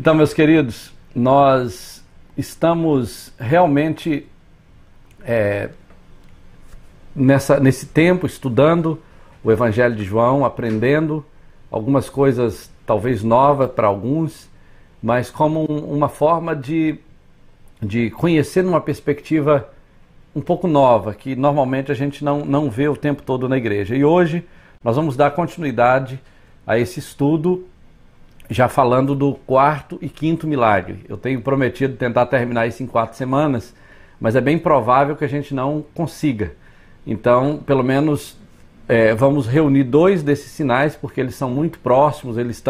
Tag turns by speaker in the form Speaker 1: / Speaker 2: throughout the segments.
Speaker 1: Então, meus queridos, nós estamos realmente nesse tempo estudando o Evangelho de João, aprendendo algumas coisas talvez novas para alguns, mas como uma forma de conhecer numa perspectiva um pouco nova, que normalmente a gente não vê o tempo todo na igreja. E hoje nós vamos dar continuidade a esse estudo, já falando do quarto e quinto milagre. Eu tenho prometido tentar terminar isso em 4 semanas, mas é bem provável que a gente não consiga. Então, pelo menos, vamos reunir 2 desses sinais, porque eles são muito próximos, eles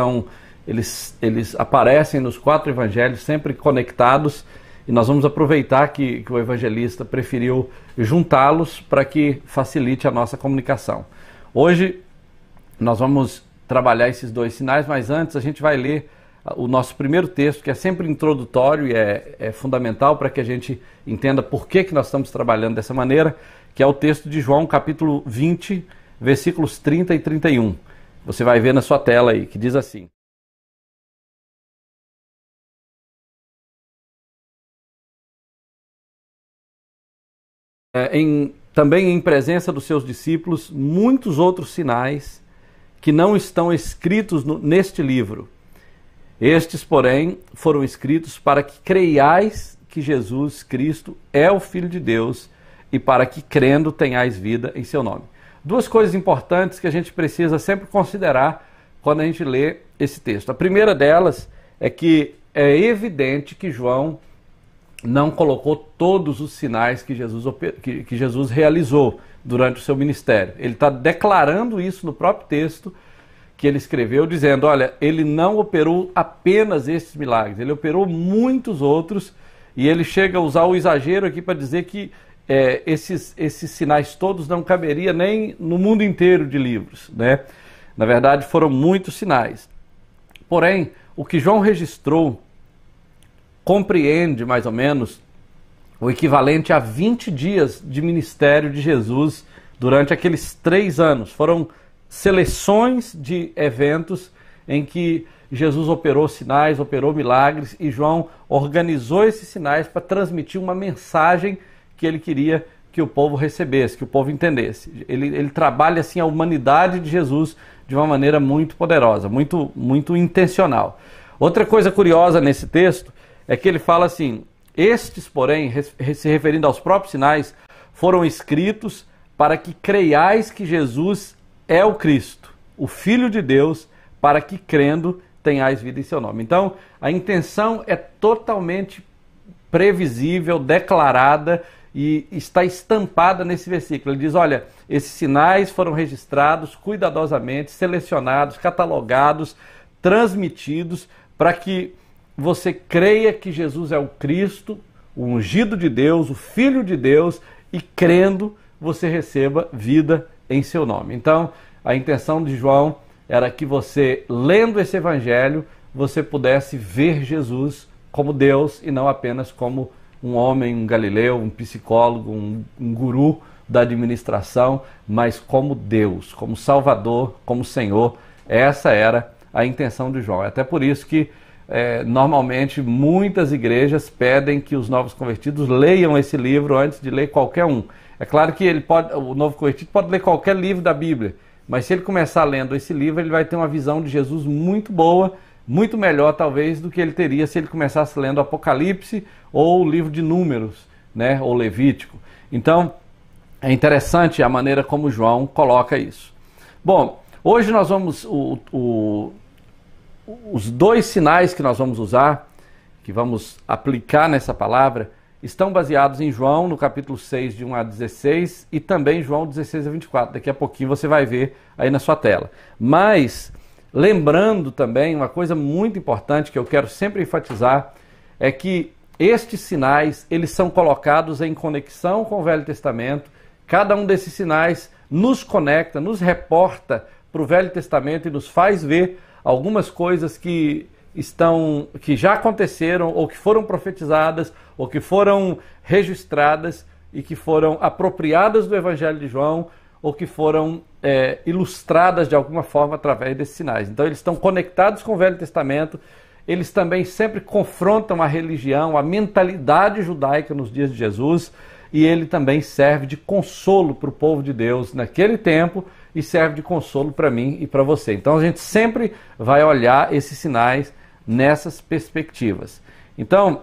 Speaker 1: aparecem nos 4 evangelhos, sempre conectados, e nós vamos aproveitar que o evangelista preferiu juntá-los para que facilite a nossa comunicação. Hoje nós vamos trabalhar esses 2 sinais, mas antes a gente vai ler o nosso primeiro texto, que é sempre introdutório e é fundamental para que a gente entenda por que nós estamos trabalhando dessa maneira, que é o texto de João, capítulo 20, versículos 30 e 31. Você vai ver na sua tela aí, que diz assim: também em presença dos seus discípulos, muitos outros sinais que não estão escritos neste livro. Estes, porém, foram escritos para que creiais que Jesus Cristo é o Filho de Deus e para que, crendo, tenhais vida em seu nome. 2 coisas importantes que a gente precisa sempre considerar quando a gente lê esse texto. A primeira delas é que é evidente que João não colocou todos os sinais que Jesus realizou durante o seu ministério. Ele está declarando isso no próprio texto que ele escreveu, dizendo, olha, ele não operou apenas esses milagres, ele operou muitos outros, e ele chega a usar o exagero aqui para dizer que esses sinais todos não caberia nem no mundo inteiro de livros, né? Na verdade, foram muitos sinais. Porém, o que João registrou compreende mais ou menos o equivalente a 20 dias de ministério de Jesus durante aqueles 3 anos. Foram seleções de eventos em que Jesus operou sinais, operou milagres, e João organizou esses sinais para transmitir uma mensagem que ele queria que o povo recebesse, que o povo entendesse. Ele trabalha assim a humanidade de Jesus de uma maneira muito poderosa, muito intencional. Outra coisa curiosa nesse texto é que ele fala assim: estes, porém, se referindo aos próprios sinais, foram escritos para que creiais que Jesus é o Cristo, o Filho de Deus, para que, crendo, tenhais vida em seu nome. Então, a intenção é totalmente previsível, declarada e está estampada nesse versículo. Ele diz, olha, esses sinais foram registrados cuidadosamente, selecionados, catalogados, transmitidos, para que você creia que Jesus é o Cristo, o ungido de Deus, o Filho de Deus, e crendo, você receba vida em seu nome. Então, a intenção de João era que você, lendo esse evangelho, você pudesse ver Jesus como Deus e não apenas como um homem, um galileu, um psicólogo, um guru da administração, mas como Deus, como Salvador, como Senhor. Essa era a intenção de João. É até por isso que normalmente muitas igrejas pedem que os novos convertidos leiam esse livro antes de ler qualquer um. É claro que o novo convertido pode ler qualquer livro da Bíblia, mas se ele começar lendo esse livro, ele vai ter uma visão de Jesus muito boa, muito melhor talvez do que ele teria se ele começasse lendo Apocalipse ou o livro de Números, né, ou Levítico. Então, é interessante a maneira como João coloca isso. Bom, hoje nós vamos... Os 2 sinais que nós vamos usar, que vamos aplicar nessa palavra, estão baseados em João, no capítulo 6, de 1 a 16, e também João 16 a 24. Daqui a pouquinho você vai ver aí na sua tela. Mas, lembrando também, uma coisa muito importante que eu quero sempre enfatizar, é que estes sinais, eles são colocados em conexão com o Velho Testamento. Cada um desses sinais nos conecta, nos reporta para o Velho Testamento e nos faz ver algumas coisas que já aconteceram, ou que foram profetizadas, ou que foram registradas e que foram apropriadas do Evangelho de João, ou que foram ilustradas de alguma forma através desses sinais. Então eles estão conectados com o Velho Testamento eles também sempre confrontam a religião, a mentalidade judaica nos dias de Jesus, e ele também serve de consolo para o povo de Deus naquele tempo e serve de consolo para mim e para você. Então a gente sempre vai olhar esses sinais nessas perspectivas. Então,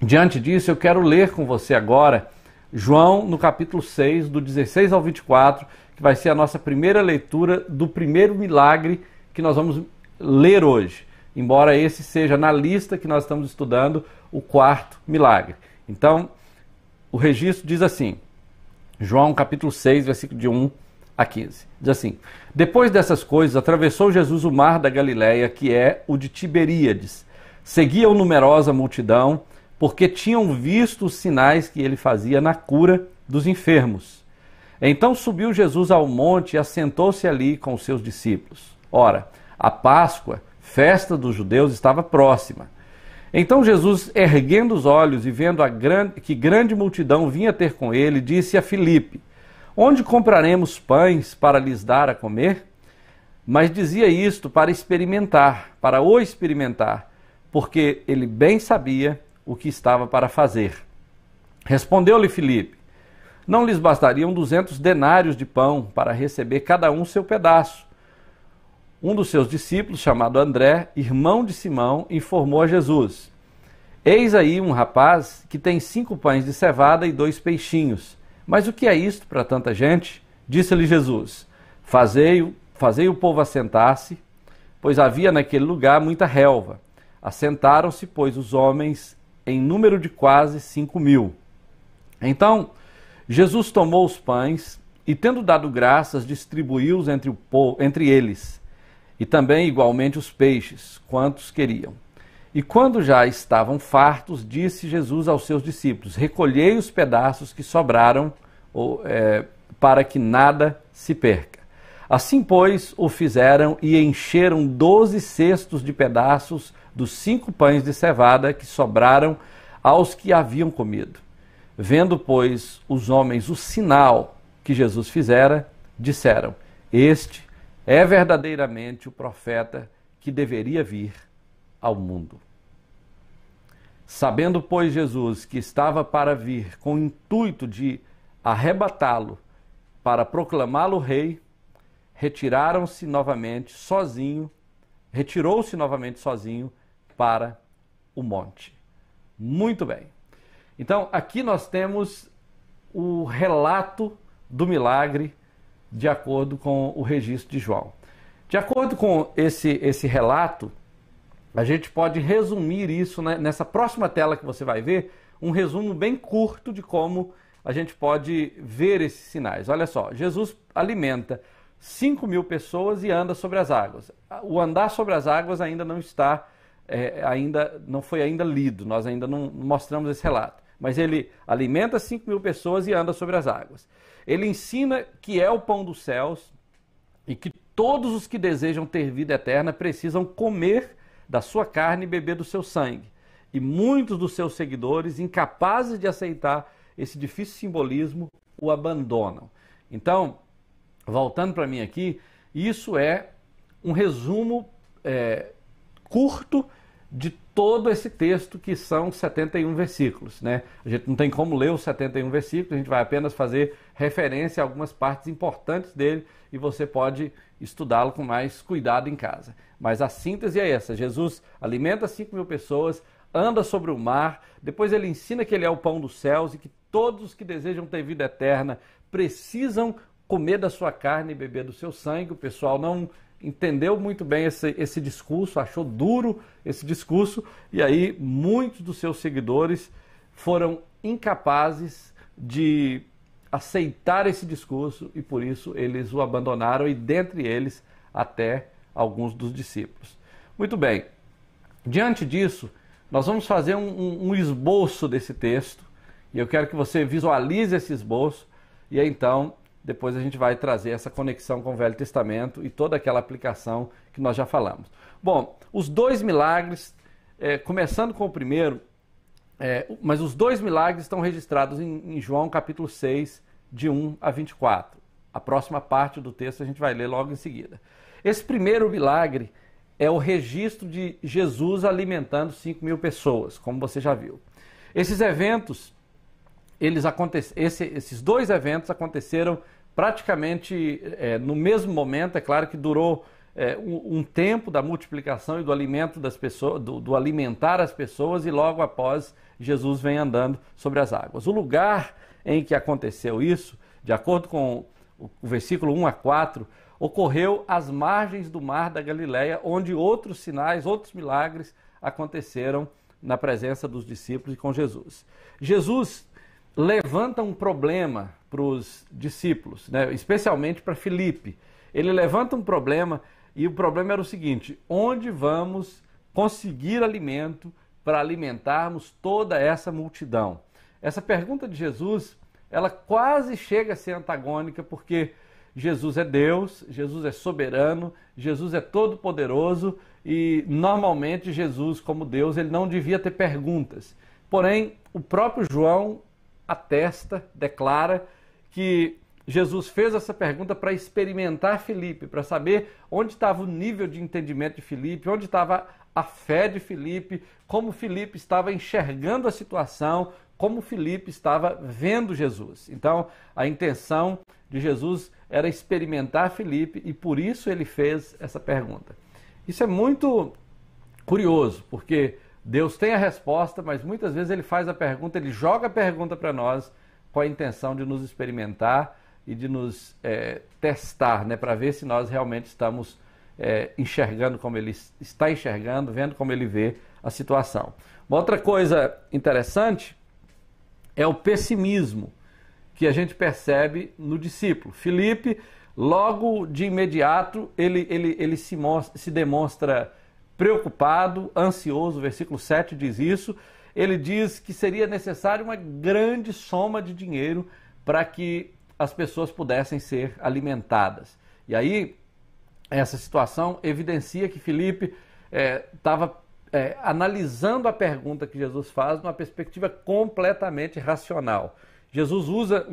Speaker 1: diante disso, eu quero ler com você agora João no capítulo 6, do 16 ao 24, que vai ser a nossa primeira leitura do primeiro milagre que nós vamos ler hoje. Embora esse seja na lista que nós estamos estudando o quarto milagre. Então, o registro diz assim, João capítulo 6, versículo de 1 a 15. Diz assim: Depois dessas coisas, atravessou Jesus o mar da Galileia, que é o de Tiberíades. Seguia-o numerosa multidão, porque tinham visto os sinais que ele fazia na cura dos enfermos. Então subiu Jesus ao monte e assentou-se ali com os seus discípulos. Ora, a Páscoa, festa dos judeus, estava próxima. Então Jesus, erguendo os olhos e vendo que grande multidão vinha ter com ele, disse a Filipe: Onde compraremos pães para lhes dar a comer? Mas dizia isto para o experimentar, porque ele bem sabia o que estava para fazer. Respondeu-lhe Filipe: Não lhes bastariam 200 denários de pão para receber cada um seu pedaço? Um dos seus discípulos, chamado André, irmão de Simão, informou a Jesus: Eis aí um rapaz que tem 5 pães de cevada e 2 peixinhos. Mas o que é isto para tanta gente? Disse-lhe Jesus: Fazei o povo assentar-se, pois havia naquele lugar muita relva. Assentaram-se, pois, os homens em número de quase 5.000. Então Jesus tomou os pães e, tendo dado graças, distribuiu-os entre eles, e também igualmente os peixes, quantos queriam. E quando já estavam fartos, disse Jesus aos seus discípulos: Recolhei os pedaços que sobraram, para que nada se perca. Assim, pois, o fizeram e encheram 12 cestos de pedaços dos 5 pães de cevada que sobraram aos que haviam comido. Vendo, pois, os homens o sinal que Jesus fizera, disseram: Este é verdadeiramente o profeta que deveria vir ao mundo. Sabendo, pois, Jesus que estava para vir com o intuito de arrebatá-lo para proclamá-lo rei, retirou-se novamente sozinho para o monte. Muito bem. Então, aqui nós temos o relato do milagre de acordo com o registro de João. De acordo com esse relato, a gente pode resumir isso, né, nessa próxima tela que você vai ver, um resumo bem curto de como a gente pode ver esses sinais. Olha só, Jesus alimenta 5.000 pessoas e anda sobre as águas. O andar sobre as águas ainda não está, não foi ainda lido, nós ainda não mostramos esse relato. Mas ele alimenta 5.000 pessoas e anda sobre as águas. Ele ensina que é o pão dos céus e que todos os que desejam ter vida eterna precisam comer da sua carne e beber do seu sangue. E muitos dos seus seguidores, incapazes de aceitar esse difícil simbolismo, o abandonam. Então, voltando para mim aqui, isso é um resumo curto de todo esse texto, que são 71 versículos, né? A gente não tem como ler os 71 versículos, a gente vai apenas fazer referência a algumas partes importantes dele e você pode estudá-lo com mais cuidado em casa. Mas a síntese é essa: Jesus alimenta 5.000 pessoas, anda sobre o mar, depois ele ensina que ele é o pão dos céus e que todos os que desejam ter vida eterna precisam comer da sua carne e beber do seu sangue. O pessoal não entendeu muito bem esse discurso, achou duro esse discurso, e aí muitos dos seus seguidores foram incapazes de aceitar esse discurso e por isso eles o abandonaram, e dentre eles até alguns dos discípulos. Muito bem, diante disso, nós vamos fazer um esboço desse texto, e eu quero que você visualize esse esboço, e aí, então depois a gente vai trazer essa conexão com o Velho Testamento e toda aquela aplicação que nós já falamos. Bom, os 2 milagres, começando com o primeiro, mas os 2 milagres estão registrados em João capítulo 6, de 1 a 24. A próxima parte do texto a gente vai ler logo em seguida. Esse primeiro milagre é o registro de Jesus alimentando 5.000 pessoas, como você já viu. Esses eventos, esses dois eventos aconteceram praticamente no mesmo momento. É claro que durou um tempo da multiplicação e do alimento das pessoas, do alimentar as pessoas, e logo após Jesus vem andando sobre as águas. O lugar em que aconteceu isso, de acordo com o versículo 1 a 4, ocorreu às margens do mar da Galileia, onde outros sinais, outros milagres aconteceram na presença dos discípulos e com Jesus. Jesus levanta um problema para os discípulos, né? Especialmente para Filipe. Ele levanta um problema, e o problema era o seguinte: onde vamos conseguir alimento para alimentarmos toda essa multidão? Essa pergunta de Jesus, ela quase chega a ser antagônica, porque Jesus é Deus, Jesus é soberano, Jesus é todo-poderoso, e normalmente Jesus, como Deus, ele não devia ter perguntas. Porém, o próprio João atesta, declara que Jesus fez essa pergunta para experimentar Filipe, para saber onde estava o nível de entendimento de Filipe, onde estava a fé de Filipe, como Filipe estava enxergando a situação, como Filipe estava vendo Jesus. Então, a intenção de Jesus era experimentar Filipe, e por isso ele fez essa pergunta. Isso é muito curioso, porque Deus tem a resposta, mas muitas vezes ele faz a pergunta, ele joga a pergunta para nós com a intenção de nos experimentar e de nos testar, né, para ver se nós realmente estamos enxergando como ele está enxergando, vendo como ele vê a situação. Uma outra coisa interessante é o pessimismo que a gente percebe no discípulo. Filipe, logo de imediato, ele se demonstra preocupado, ansioso. O versículo 7 diz isso. Ele diz que seria necessário uma grande soma de dinheiro para que as pessoas pudessem ser alimentadas. E aí, essa situação evidencia que Filipe estava analisando a pergunta que Jesus faz numa perspectiva completamente racional. Jesus usa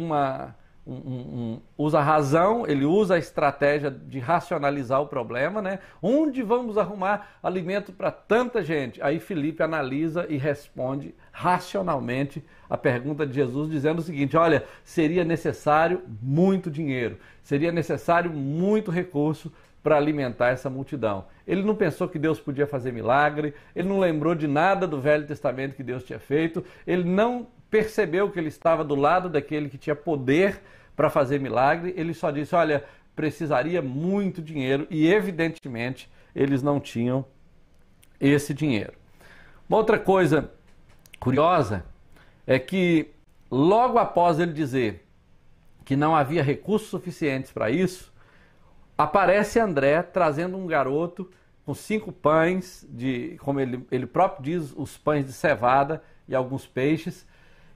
Speaker 1: usa a razão, ele usa a estratégia de racionalizar o problema, né? Onde vamos arrumar alimento para tanta gente? Aí Filipe analisa e responde racionalmente a pergunta de Jesus, dizendo o seguinte: olha, seria necessário muito dinheiro, seria necessário muito recurso para alimentar essa multidão. Ele não pensou que Deus podia fazer milagre, ele não lembrou de nada do Velho Testamento que Deus tinha feito, ele não percebeu que ele estava do lado daquele que tinha poder para fazer milagre. Ele só disse: olha, precisaria muito dinheiro, e evidentemente eles não tinham esse dinheiro. Uma outra coisa curiosa é que logo após ele dizer que não havia recursos suficientes para isso, aparece André trazendo um garoto com 5 pães, como ele próprio diz, os pães de cevada e alguns peixes,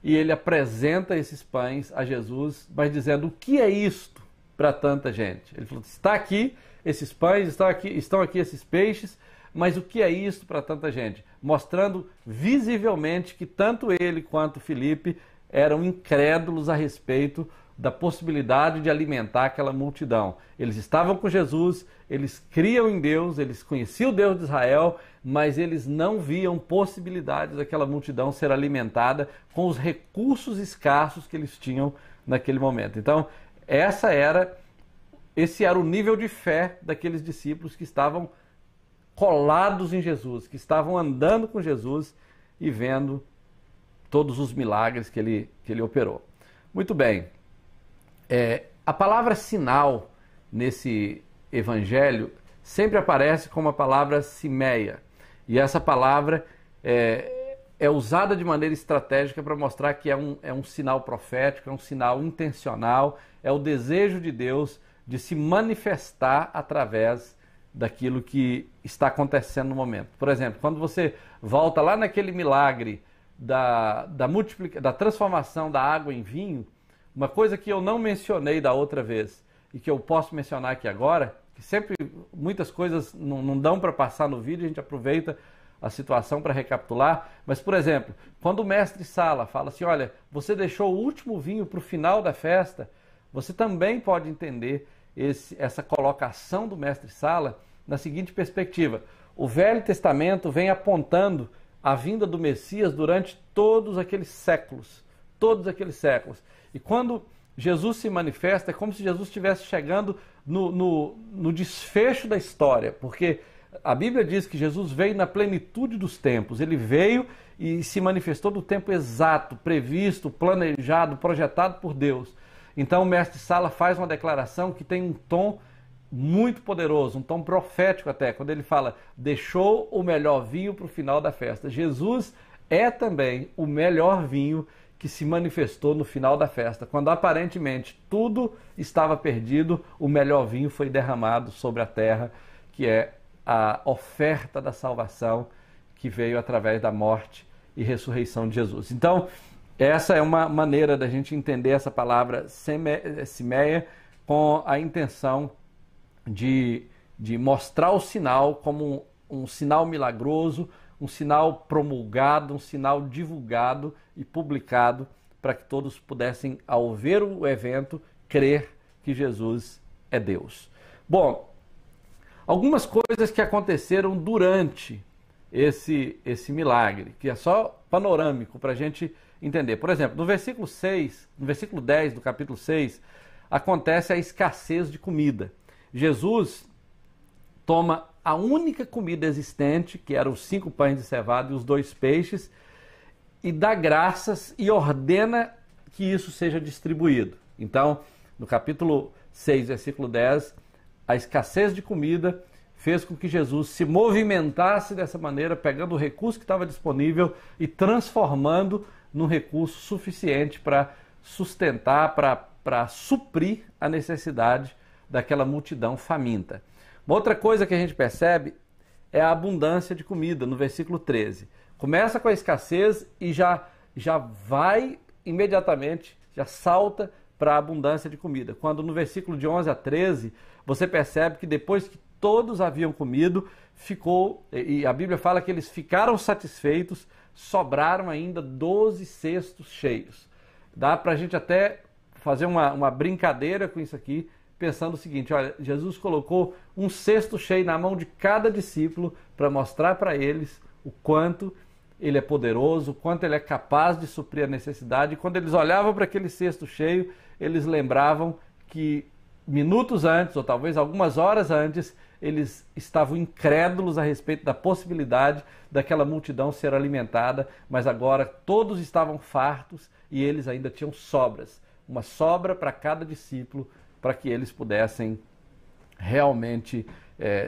Speaker 1: e ele apresenta esses pães a Jesus, mas dizendo: o que é isto para tanta gente? Ele falou: está aqui esses pães, estão aqui esses peixes, mas o que é isto para tanta gente? Mostrando visivelmente que tanto ele quanto Filipe eram incrédulos a respeito da possibilidade de alimentar aquela multidão. Eles estavam com Jesus, eles criam em Deus, eles conheciam o Deus de Israel, mas eles não viam possibilidades daquela multidão ser alimentada com os recursos escassos que eles tinham naquele momento. Então, esse era o nível de fé daqueles discípulos que estavam colados em Jesus, que estavam andando com Jesus e vendo todos os milagres que ele operou. Muito bem. A palavra sinal nesse evangelho sempre aparece como a palavra simeia. E essa palavra é usada de maneira estratégica para mostrar que é um sinal profético, é um sinal intencional, é o desejo de Deus de se manifestar através daquilo que está acontecendo no momento. Por exemplo, quando você volta lá naquele milagre da transformação da água em vinho, uma coisa que eu não mencionei da outra vez e que eu posso mencionar aqui agora, que sempre muitas coisas não dão para passar no vídeo, a gente aproveita a situação para recapitular, mas, por exemplo, quando o mestre Sala fala assim: olha, você deixou o último vinho para o final da festa, você também pode entender essa colocação do mestre Sala na seguinte perspectiva: o Velho Testamento vem apontando a vinda do Messias durante todos aqueles séculos. Todos aqueles séculos. E quando Jesus se manifesta, é como se Jesus estivesse chegando no desfecho da história, porque a Bíblia diz que Jesus veio na plenitude dos tempos. Ele veio e se manifestou no tempo exato, previsto, planejado, projetado por Deus. Então o mestre Sala faz uma declaração que tem um tom muito poderoso, um tom profético até, quando ele fala: deixou o melhor vinho para o final da festa. Jesus é também o melhor vinho que se manifestou no final da festa. Quando aparentemente tudo estava perdido, o melhor vinho foi derramado sobre a terra, que é a oferta da salvação que veio através da morte e ressurreição de Jesus. Então, essa é uma maneira da gente entender essa palavra semeia, com a intenção de mostrar o sinal como um sinal milagroso, um sinal promulgado, um sinal divulgado e publicado, para que todos pudessem, ao ver o evento, crer que Jesus é Deus. Bom, algumas coisas que aconteceram durante esse milagre, que é só panorâmico para a gente entender. Por exemplo, no versículo 10 do capítulo 6, acontece a escassez de comida. Jesus toma a única comida existente, que eram os 5 pães de cevada e os 2 peixes, e dá graças e ordena que isso seja distribuído. Então, no capítulo 6, versículo 10, a escassez de comida fez com que Jesus se movimentasse dessa maneira, pegando o recurso que estava disponível e transformando num recurso suficiente para sustentar, para suprir a necessidade daquela multidão faminta. Uma outra coisa que a gente percebe é a abundância de comida, no versículo 13. Começa com a escassez e já vai imediatamente, já salta para a abundância de comida. Quando no versículo de 11 a 13, você percebe que depois que todos haviam comido, e a Bíblia fala que eles ficaram satisfeitos, sobraram ainda 12 cestos cheios. Dá para a gente até fazer uma brincadeira com isso aqui, pensando o seguinte: olha, Jesus colocou um cesto cheio na mão de cada discípulo para mostrar para eles o quanto ele é poderoso, o quanto ele é capaz de suprir a necessidade. E quando eles olhavam para aquele cesto cheio, eles lembravam que minutos antes, ou talvez algumas horas antes, eles estavam incrédulos a respeito da possibilidade daquela multidão ser alimentada, mas agora todos estavam fartos e eles ainda tinham sobras, uma sobra para cada discípulo, para que eles pudessem realmente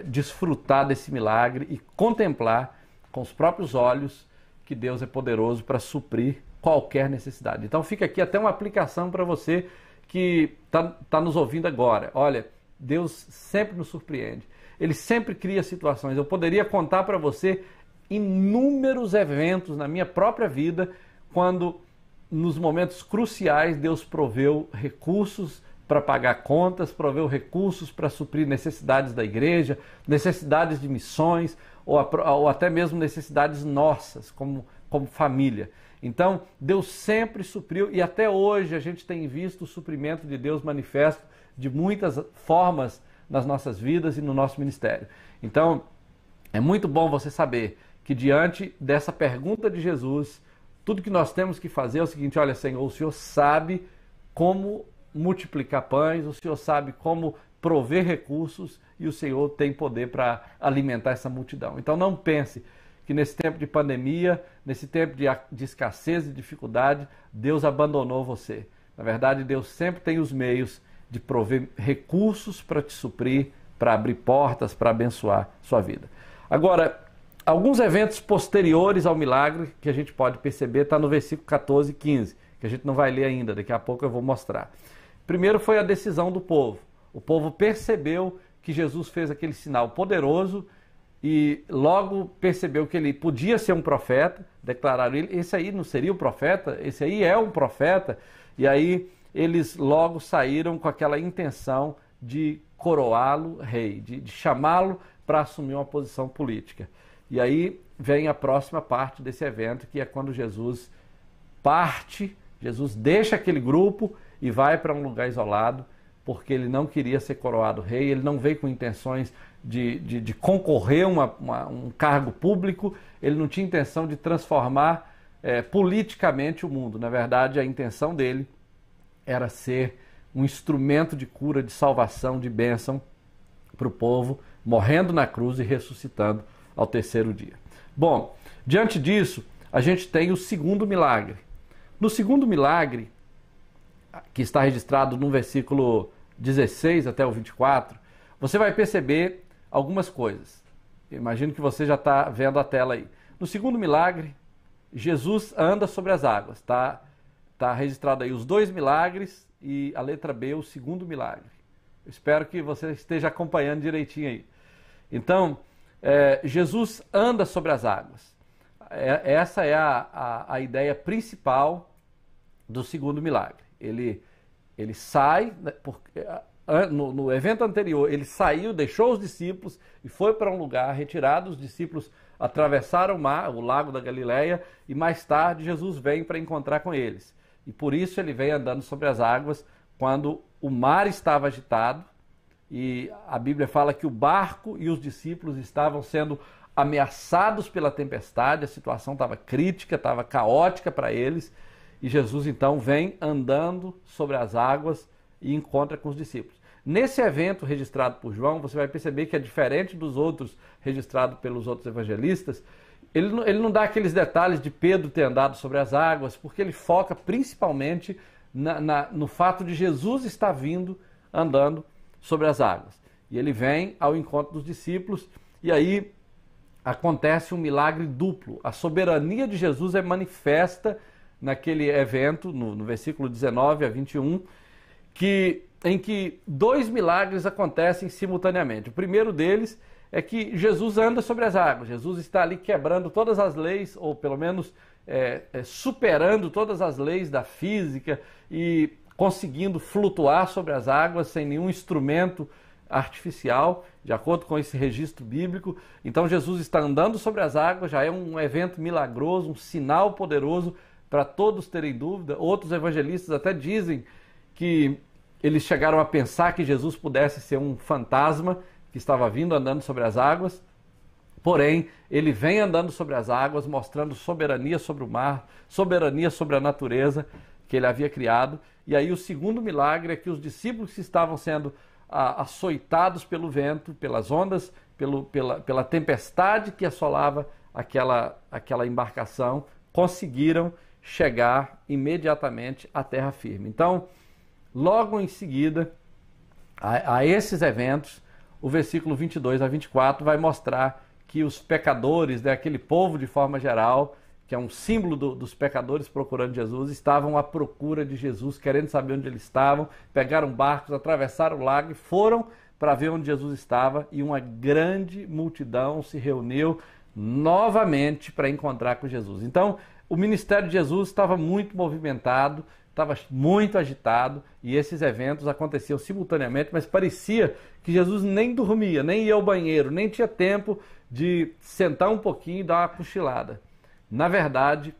Speaker 1: desfrutar desse milagre e contemplar com os próprios olhos que Deus é poderoso para suprir qualquer necessidade. Então fica aqui até uma aplicação para você que está nos ouvindo agora. Olha, Deus sempre nos surpreende. Ele sempre cria situações. Eu poderia contar para você inúmeros eventos na minha própria vida, quando nos momentos cruciais Deus proveu recursos para pagar contas, proveu recursos para suprir necessidades da igreja, necessidades de missões, ou até mesmo necessidades nossas, como família. Então, Deus sempre supriu, e até hoje a gente tem visto o suprimento de Deus manifesto de muitas formas nas nossas vidas e no nosso ministério. Então, é muito bom você saber que diante dessa pergunta de Jesus, tudo que nós temos que fazer é o seguinte: olha, Senhor, o Senhor sabe como multiplicar pães, o Senhor sabe como prover recursos e o Senhor tem poder para alimentar essa multidão. Então não pense que nesse tempo de pandemia, nesse tempo de escassez e dificuldade, Deus abandonou você. Na verdade, Deus sempre tem os meios de prover recursos para te suprir, para abrir portas, para abençoar sua vida. Agora, alguns eventos posteriores ao milagre que a gente pode perceber está no versículo 14 e 15, que a gente não vai ler ainda, daqui a pouco eu vou mostrar. Primeiro foi a decisão do povo. O povo percebeu que Jesus fez aquele sinal poderoso e logo percebeu que ele podia ser um profeta. Declararam: esse aí não seria o profeta? Esse aí é um profeta. E aí eles logo saíram com aquela intenção de coroá-lo rei, de chamá-lo para assumir uma posição política. E aí vem a próxima parte desse evento, que é quando Jesus parte, Jesus deixa aquele grupo e vai para um lugar isolado, porque ele não queria ser coroado rei, ele não veio com intenções de concorrer um cargo público, ele não tinha intenção de transformar politicamente o mundo. Na verdade, a intenção dele era ser um instrumento de cura, de salvação, de bênção para o povo, morrendo na cruz e ressuscitando ao terceiro dia. Bom, diante disso, a gente tem o segundo milagre. No segundo milagre, que está registrado no versículo 16 até o 24, você vai perceber algumas coisas. Imagino que você já está vendo a tela aí. No segundo milagre, Jesus anda sobre as águas. Tá registrado aí os dois milagres e a letra B, o segundo milagre. Eu espero que você esteja acompanhando direitinho aí. Então, Jesus anda sobre as águas. Essa é a ideia principal do segundo milagre. Ele sai, no evento anterior, ele saiu, deixou os discípulos e foi para um lugar retirado. Os discípulos atravessaram o mar, o lago da Galileia, e mais tarde Jesus vem para encontrar com eles. E por isso ele vem andando sobre as águas quando o mar estava agitado, e a Bíblia fala que o barco e os discípulos estavam sendo ameaçados pela tempestade, a situação estava crítica, estava caótica para eles, e Jesus então vem andando sobre as águas e encontra com os discípulos. Nesse evento registrado por João, você vai perceber que é diferente dos outros registrados pelos outros evangelistas. Ele não dá aqueles detalhes de Pedro ter andado sobre as águas, porque ele foca principalmente no fato de Jesus estar vindo andando sobre as águas. E ele vem ao encontro dos discípulos, e aí acontece um milagre duplo. A soberania de Jesus é manifesta naquele evento, no versículo 19 a 21, em que dois milagres acontecem simultaneamente. O primeiro deles é que Jesus anda sobre as águas. Jesus está ali quebrando todas as leis, ou pelo menos superando todas as leis da física e conseguindo flutuar sobre as águas sem nenhum instrumento artificial, de acordo com esse registro bíblico. Então Jesus está andando sobre as águas, já é um evento milagroso, um sinal poderoso para todos terem dúvida. Outros evangelistas até dizem que eles chegaram a pensar que Jesus pudesse ser um fantasma que estava vindo andando sobre as águas. Porém, ele vem andando sobre as águas, mostrando soberania sobre o mar, soberania sobre a natureza que ele havia criado. E aí o segundo milagre é que os discípulos que estavam sendo açoitados pelo vento, pelas ondas, pela tempestade que assolava aquela embarcação, conseguiram chegar imediatamente à terra firme. Então, logo em seguida a esses eventos, o versículo 22 a 24 vai mostrar que os pecadores, aquele povo de forma geral, que é um símbolo dos pecadores procurando Jesus, estavam à procura de Jesus, querendo saber onde eles estavam, pegaram barcos, atravessaram o lago e foram para ver onde Jesus estava, e uma grande multidão se reuniu novamente para encontrar com Jesus. Então, o ministério de Jesus estava muito movimentado, estava muito agitado, e esses eventos aconteciam simultaneamente, mas parecia que Jesus nem dormia, nem ia ao banheiro, nem tinha tempo de sentar um pouquinho e dar uma cochilada. Na verdade,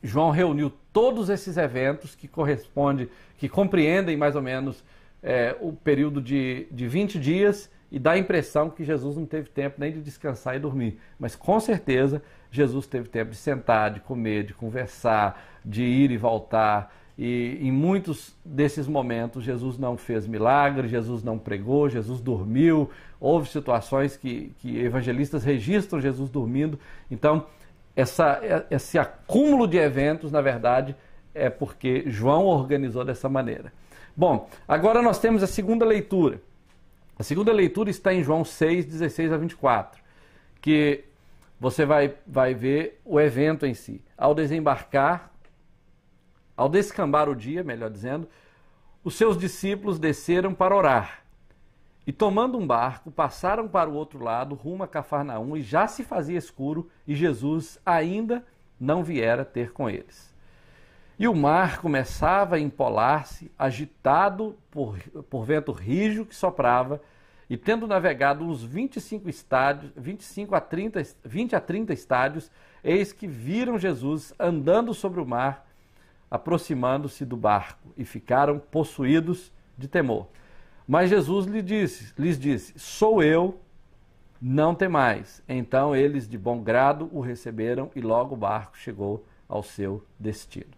Speaker 1: João reuniu todos esses eventos que compreendem mais ou menos o período de 20 dias, e dá a impressão que Jesus não teve tempo nem de descansar e dormir. Mas com certeza Jesus teve tempo de sentar, de comer, de conversar, de ir e voltar. E em muitos desses momentos Jesus não fez milagre, Jesus não pregou, Jesus dormiu. Houve situações que evangelistas registram Jesus dormindo. Então, esse acúmulo de eventos, na verdade, é porque João organizou dessa maneira. Bom, agora nós temos a segunda leitura. A segunda leitura está em João 6, 16 a 24, que você vai ver o evento em si. Ao descambar o dia, melhor dizendo, os seus discípulos desceram para orar. E tomando um barco, passaram para o outro lado, rumo a Cafarnaum, e já se fazia escuro, e Jesus ainda não viera ter com eles. E o mar começava a empolar-se, agitado por vento rijo que soprava, e tendo navegado uns 20 a 30 estádios, eis que viram Jesus andando sobre o mar, aproximando-se do barco, e ficaram possuídos de temor. Mas Jesus lhes disse, sou eu, não temais. Então eles de bom grado o receberam e logo o barco chegou ao seu destino.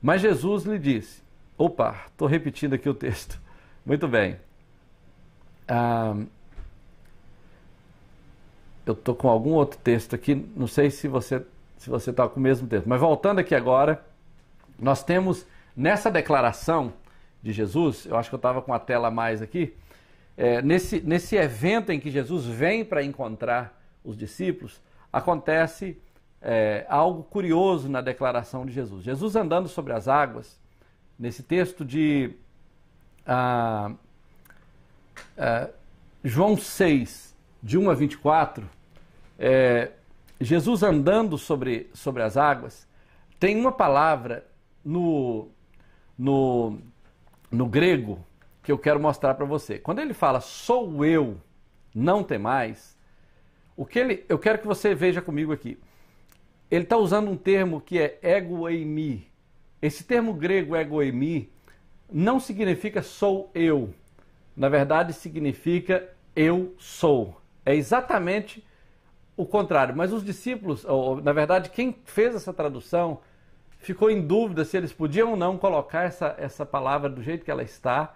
Speaker 1: Mas Jesus lhe disse, opa, estou repetindo aqui o texto. Muito bem. Eu estou com algum outro texto aqui, não sei se você está com o mesmo texto. Mas voltando aqui agora, nós temos nessa declaração de Jesus, eu acho que eu estava com a tela a mais aqui, nesse evento em que Jesus vem para encontrar os discípulos, acontece algo curioso na declaração de Jesus. Jesus andando sobre as águas, nesse texto de João 6, de 1 a 24, Jesus andando sobre as águas, tem uma palavra no grego que eu quero mostrar para você. Quando ele fala, sou eu, não temais, eu quero que você veja comigo aqui. Ele está usando um termo que é ego eimi. Esse termo grego ego eimi não significa sou eu. Na verdade, significa eu sou. É exatamente o contrário. Mas os discípulos, ou na verdade, quem fez essa tradução, ficou em dúvida se eles podiam ou não colocar essa palavra do jeito que ela está,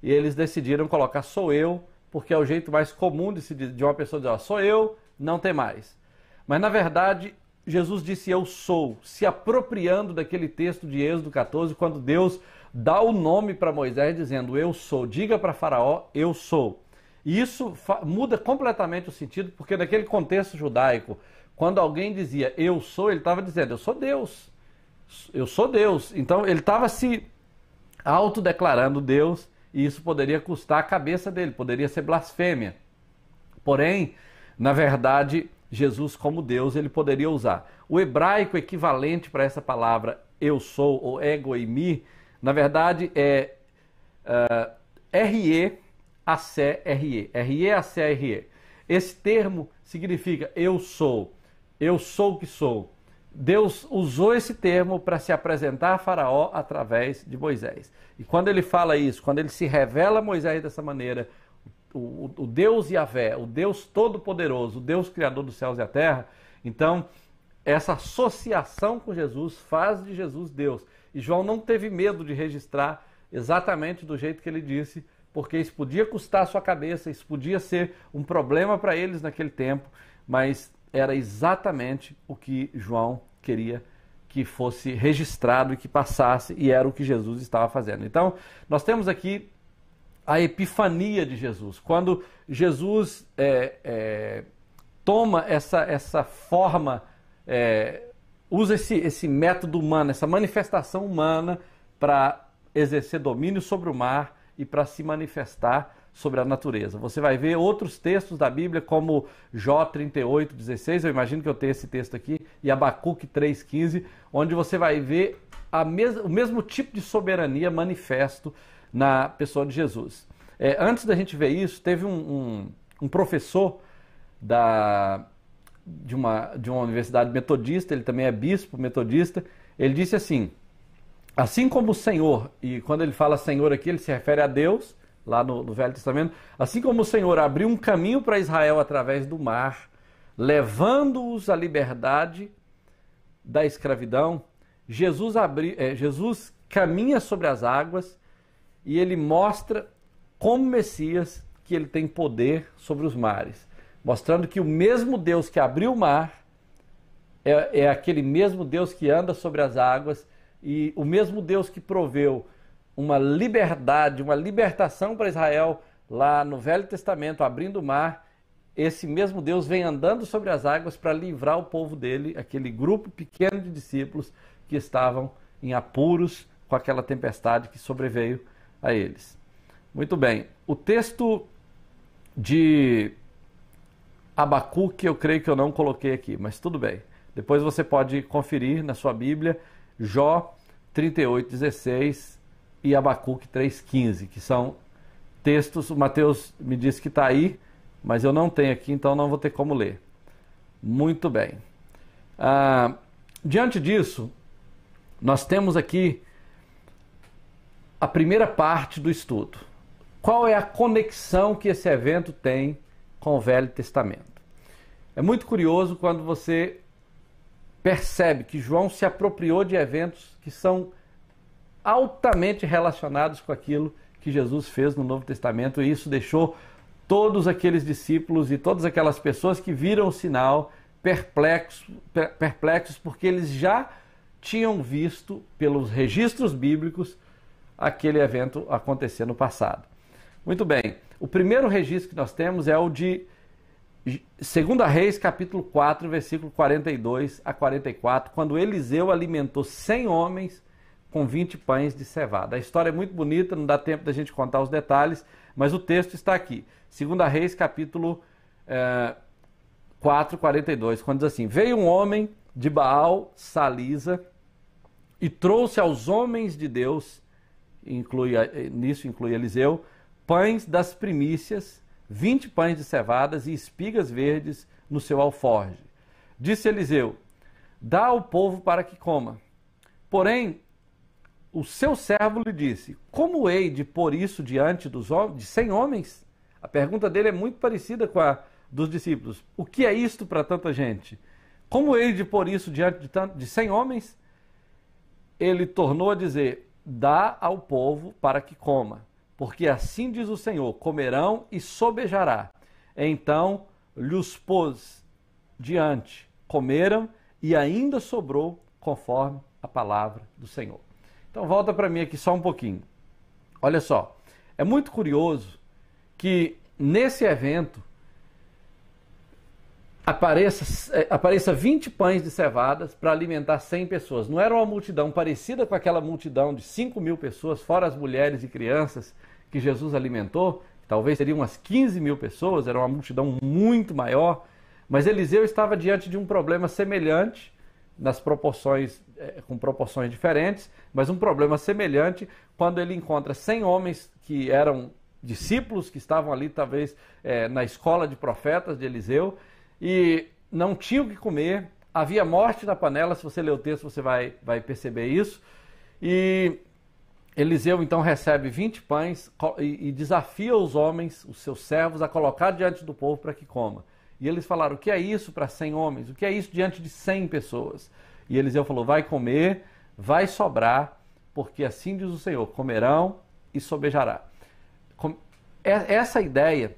Speaker 1: e eles decidiram colocar sou eu, porque é o jeito mais comum de uma pessoa dizer, sou eu, não tem mais. Mas na verdade, Jesus disse eu sou, se apropriando daquele texto de Êxodo 14, quando Deus dá o nome para Moisés dizendo eu sou, diga para Faraó, eu sou. E isso muda completamente o sentido, porque naquele contexto judaico, quando alguém dizia eu sou, ele estava dizendo eu sou Deus. Eu sou Deus. Então ele estava se autodeclarando Deus, e isso poderia custar a cabeça dele, poderia ser blasfêmia. Porém, na verdade, Jesus como Deus, ele poderia usar. O hebraico equivalente para essa palavra eu sou, ou ego eimi, na verdade é R-E-A-C-R-E. R-E-A-C-R-E. Esse termo significa eu sou o que sou. Deus usou esse termo para se apresentar a Faraó através de Moisés. E quando ele fala isso, quando ele se revela a Moisés dessa maneira, o Deus Yahvé, o Deus Todo-Poderoso, o Deus Criador dos céus e a terra, então essa associação com Jesus faz de Jesus Deus. E João não teve medo de registrar exatamente do jeito que ele disse, porque isso podia custar a sua cabeça, isso podia ser um problema para eles naquele tempo, mas era exatamente o que João queria que fosse registrado e que passasse, e era o que Jesus estava fazendo. Então, nós temos aqui a epifania de Jesus. Quando Jesus toma essa forma, usa esse método humano, essa manifestação humana para exercer domínio sobre o mar e para se manifestar sobre a natureza. Você vai ver outros textos da Bíblia, como Jó 38:16, eu imagino que eu tenho esse texto aqui, e Abacuque 3:15, onde você vai ver o mesmo tipo de soberania manifesto na pessoa de Jesus. Antes da gente ver isso, teve um professor de uma universidade metodista, ele também é bispo metodista, ele disse assim como o Senhor, e quando ele fala Senhor aqui, ele se refere a Deus, lá no Velho Testamento, assim como o Senhor abriu um caminho para Israel através do mar, levando-os à liberdade da escravidão, Jesus caminha sobre as águas e ele mostra como Messias que ele tem poder sobre os mares, mostrando que o mesmo Deus que abriu o mar é aquele mesmo Deus que anda sobre as águas, e o mesmo Deus que proveu uma liberdade, uma libertação para Israel lá no Velho Testamento, abrindo o mar. Esse mesmo Deus vem andando sobre as águas para livrar o povo dele, aquele grupo pequeno de discípulos que estavam em apuros com aquela tempestade que sobreveio a eles. Muito bem, o texto de Abacuque eu creio que eu não coloquei aqui, mas tudo bem. Depois você pode conferir na sua Bíblia Jó 38:16 e Abacuque 3:15, que são textos, o Mateus me disse que está aí, mas eu não tenho aqui, então não vou ter como ler. Muito bem. Diante disso, nós temos aqui a primeira parte do estudo. qual é a conexão que esse evento tem com o Velho Testamento? É muito curioso quando você percebe que João se apropriou de eventos que são altamente relacionados com aquilo que Jesus fez no Novo Testamento, e isso deixou todos aqueles discípulos e todas aquelas pessoas que viram o sinal perplexos, porque eles já tinham visto pelos registros bíblicos aquele evento acontecer no passado. Muito bem, o primeiro registro que nós temos é o de 2 Reis, capítulo 4, versículo 42 a 44, quando Eliseu alimentou 100 homens com 20 pães de cevada. A história é muito bonita, não dá tempo da gente contar os detalhes, mas o texto está aqui. 2 Reis, capítulo 4, 42, quando diz assim: veio um homem de Baal Salisa e trouxe aos homens de Deus, nisso inclui Eliseu, pães das primícias, 20 pães de cevadas e espigas verdes no seu alforje. Disse Eliseu: dá ao povo para que coma. Porém, o seu servo lhe disse: como hei de pôr isso diante de 100 homens? A pergunta dele é muito parecida com a dos discípulos. O que é isto para tanta gente? Como hei de pôr isso diante de 100 homens? Ele tornou a dizer: dá ao povo para que coma. Porque assim diz o Senhor: comerão e sobejará. Então lhes pôs diante, comeram e ainda sobrou conforme a palavra do Senhor. Então volta para mim aqui só um pouquinho. Olha só, é muito curioso que nesse evento apareça 20 pães de cevadas para alimentar 100 pessoas. Não era uma multidão parecida com aquela multidão de 5.000 pessoas, fora as mulheres e crianças que Jesus alimentou, talvez seriam umas 15.000 pessoas, era uma multidão muito maior, mas Eliseu estava diante de um problema semelhante, nas proporções, com proporções diferentes, mas um problema semelhante quando ele encontra 100 homens que eram discípulos, que estavam ali talvez na escola de profetas de Eliseu, e não tinha o que comer, havia morte na panela. Se você ler o texto você vai perceber isso, e Eliseu então recebe 20 pães e desafia os homens, os seus servos, a colocar diante do povo para que coma. E eles falaram: o que é isso para 100 homens? O que é isso diante de 100 pessoas? E Eliseu falou: vai comer, vai sobrar, porque assim diz o Senhor, comerão e sobejará. Essa ideia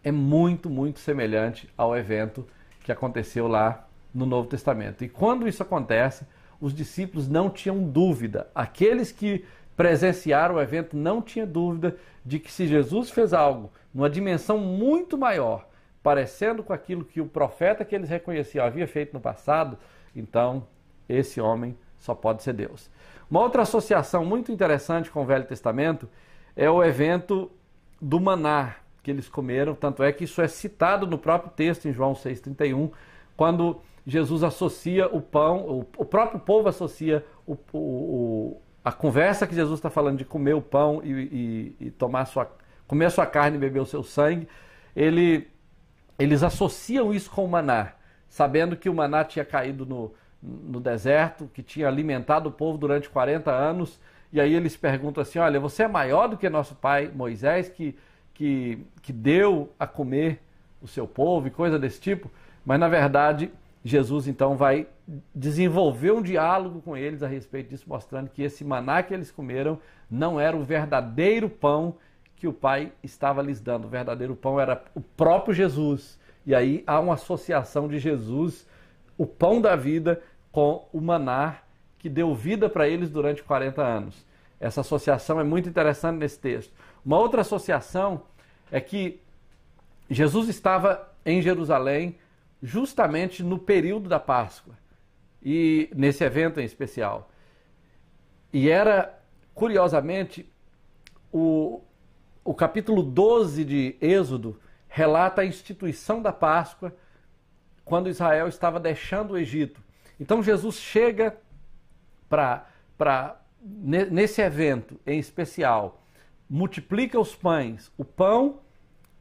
Speaker 1: é muito, muito semelhante ao evento que aconteceu lá no Novo Testamento. E quando isso acontece, os discípulos não tinham dúvida. Aqueles que presenciaram o evento não tinham dúvida de que se Jesus fez algo numa dimensão muito maior, parecendo com aquilo que o profeta que eles reconheciam havia feito no passado, então esse homem só pode ser Deus. Uma outra associação muito interessante com o Velho Testamento é o evento do maná que eles comeram, tanto é que isso é citado no próprio texto em João 6,31, quando Jesus associa o pão, o próprio povo associa a conversa que Jesus está falando de comer o pão e comer a sua carne e beber o seu sangue, eles associam isso com o maná, sabendo que o maná tinha caído no deserto, que tinha alimentado o povo durante 40 anos, e aí eles perguntam assim: olha, você é maior do que nosso pai Moisés, que deu a comer o seu povo e coisa desse tipo? Mas na verdade Jesus então vai desenvolver um diálogo com eles a respeito disso, mostrando que esse maná que eles comeram não era o verdadeiro pão que o Pai estava lhes dando. O verdadeiro pão era o próprio Jesus. E aí há uma associação de Jesus, o pão da vida, com o maná que deu vida para eles durante 40 anos. Essa associação é muito interessante nesse texto. Uma outra associação é que Jesus estava em Jerusalém justamente no período da Páscoa, e nesse evento em especial. E era, curiosamente, o capítulo 12 de Êxodo relata a instituição da Páscoa quando Israel estava deixando o Egito. Então Jesus chega nesse evento em especial, multiplica os pães. O pão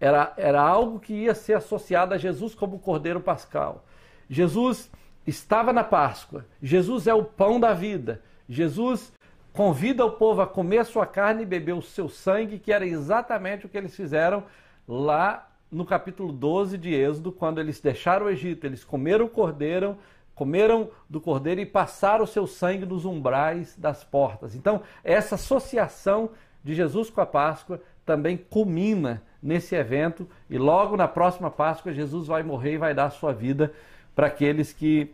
Speaker 1: era algo que ia ser associado a Jesus como o Cordeiro Pascal. Jesus estava na Páscoa. Jesus é o pão da vida. Jesus convida o povo a comer a sua carne e beber o seu sangue, que era exatamente o que eles fizeram lá no capítulo 12 de Êxodo, quando eles deixaram o Egito. Eles comeram do cordeiro e passaram o seu sangue nos umbrais das portas. Então, essa associação de Jesus com a Páscoa também culmina nesse evento, e logo na próxima Páscoa Jesus vai morrer e vai dar a sua vida para aqueles que